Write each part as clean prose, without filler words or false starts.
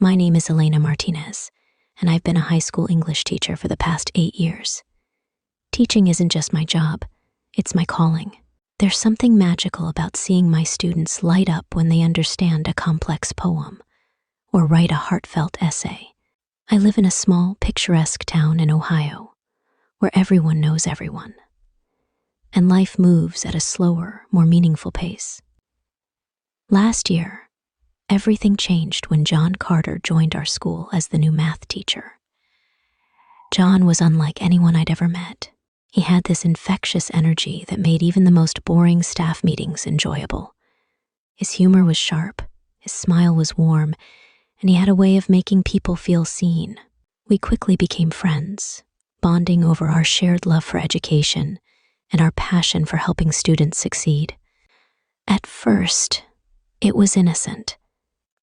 My name is Elena Martinez, and I've been a high school English teacher for the past 8 years. Teaching isn't just my job, it's my calling. There's something magical about seeing my students light up when they understand a complex poem or write a heartfelt essay. I live in a small, picturesque town in Ohio, where everyone knows everyone, and life moves at a slower, more meaningful pace. Last year, everything changed when John Carter joined our school as the new math teacher. John was unlike anyone I'd ever met. He had this infectious energy that made even the most boring staff meetings enjoyable. His humor was sharp, his smile was warm, and he had a way of making people feel seen. We quickly became friends, bonding over our shared love for education and our passion for helping students succeed. At first, it was innocent.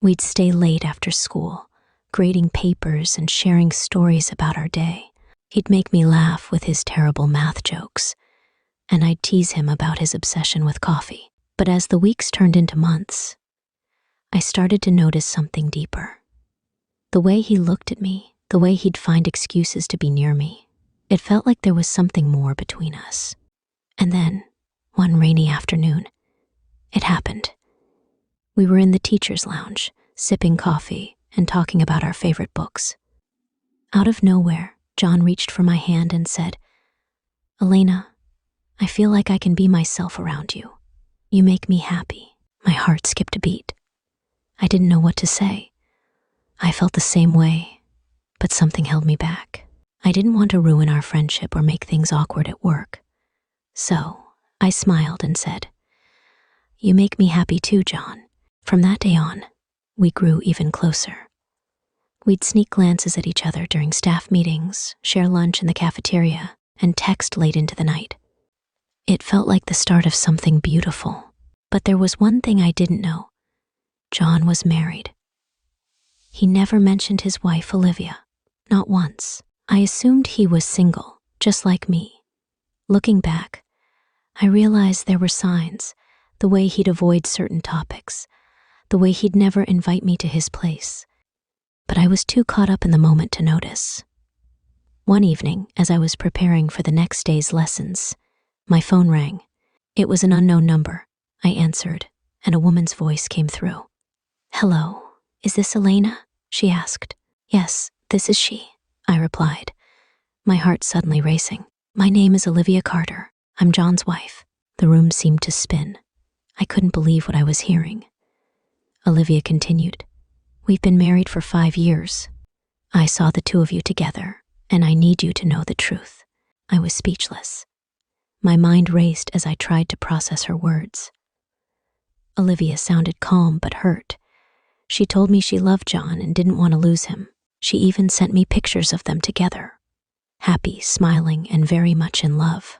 We'd stay late after school, grading papers and sharing stories about our day. He'd make me laugh with his terrible math jokes, and I'd tease him about his obsession with coffee. But as the weeks turned into months, I started to notice something deeper. The way he looked at me, the way he'd find excuses to be near me, it felt like there was something more between us. And then, one rainy afternoon, it happened. We were in the teacher's lounge, sipping coffee and talking about our favorite books. Out of nowhere, John reached for my hand and said, "Elena, I feel like I can be myself around you. You make me happy." My heart skipped a beat. I didn't know what to say. I felt the same way, but something held me back. I didn't want to ruin our friendship or make things awkward at work. So I smiled and said, "You make me happy too, John." From that day on, we grew even closer. We'd sneak glances at each other during staff meetings, share lunch in the cafeteria, and text late into the night. It felt like the start of something beautiful, but there was one thing I didn't know. John was married. He never mentioned his wife, Olivia, not once. I assumed he was single, just like me. Looking back, I realized there were signs, the way he'd avoid certain topics, the way he'd never invite me to his place. But I was too caught up in the moment to notice. One evening, as I was preparing for the next day's lessons, my phone rang. It was an unknown number. I answered, and a woman's voice came through. "Hello, is this Elena?" she asked. "Yes, this is she," I replied, my heart suddenly racing. "My name is Olivia Carter. I'm John's wife." The room seemed to spin. I couldn't believe what I was hearing. Olivia continued, "We've been married for 5 years. I saw the two of you together, and I need you to know the truth." I was speechless. My mind raced as I tried to process her words. Olivia sounded calm but hurt. She told me she loved John and didn't want to lose him. She even sent me pictures of them together, happy, smiling, and very much in love.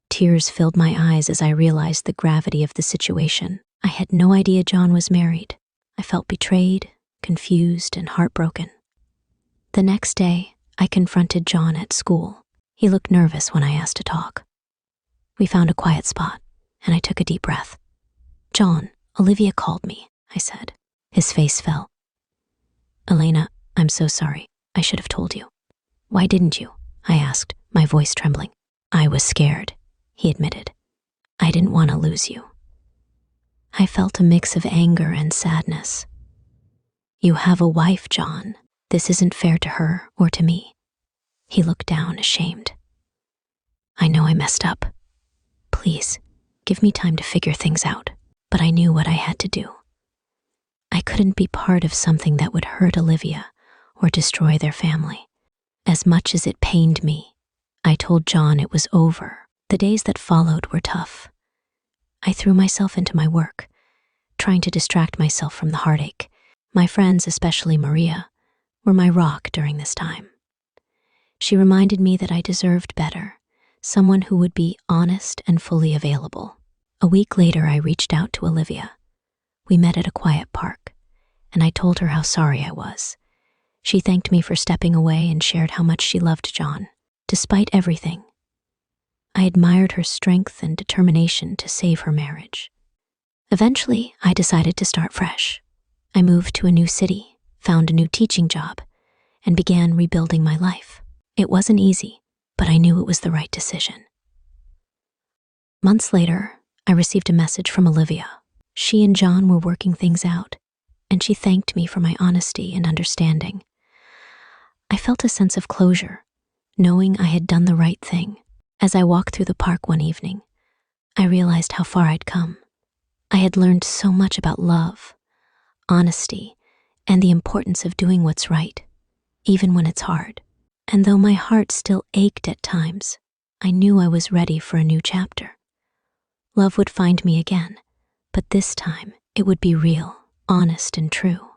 Tears filled my eyes as I realized the gravity of the situation. I had no idea John was married. I felt betrayed, confused, and heartbroken. The next day, I confronted John at school. He looked nervous when I asked to talk. We found a quiet spot, and I took a deep breath. "John, Olivia called me," I said. His face fell. "Elena, I'm so sorry. I should have told you." "Why didn't you?" I asked, my voice trembling. "I was scared," he admitted. "I didn't want to lose you." I felt a mix of anger and sadness. "You have a wife, John. This isn't fair to her or to me." He looked down, ashamed. "I know I messed up. Please, give me time to figure things out." But I knew what I had to do. I couldn't be part of something that would hurt Olivia or destroy their family. As much as it pained me, I told John it was over. The days that followed were tough. I threw myself into my work, trying to distract myself from the heartache. My friends, especially Maria, were my rock during this time. She reminded me that I deserved better, someone who would be honest and fully available. A week later, I reached out to Olivia. We met at a quiet park, and I told her how sorry I was. She thanked me for stepping away and shared how much she loved John. Despite everything, I admired her strength and determination to save her marriage. Eventually, I decided to start fresh. I moved to a new city, found a new teaching job, and began rebuilding my life. It wasn't easy, but I knew it was the right decision. Months later, I received a message from Olivia. She and John were working things out, and she thanked me for my honesty and understanding. I felt a sense of closure, knowing I had done the right thing. As I walked through the park one evening, I realized how far I'd come. I had learned so much about love, honesty, and the importance of doing what's right, even when it's hard. And though my heart still ached at times, I knew I was ready for a new chapter. Love would find me again, but this time it would be real, honest, and true.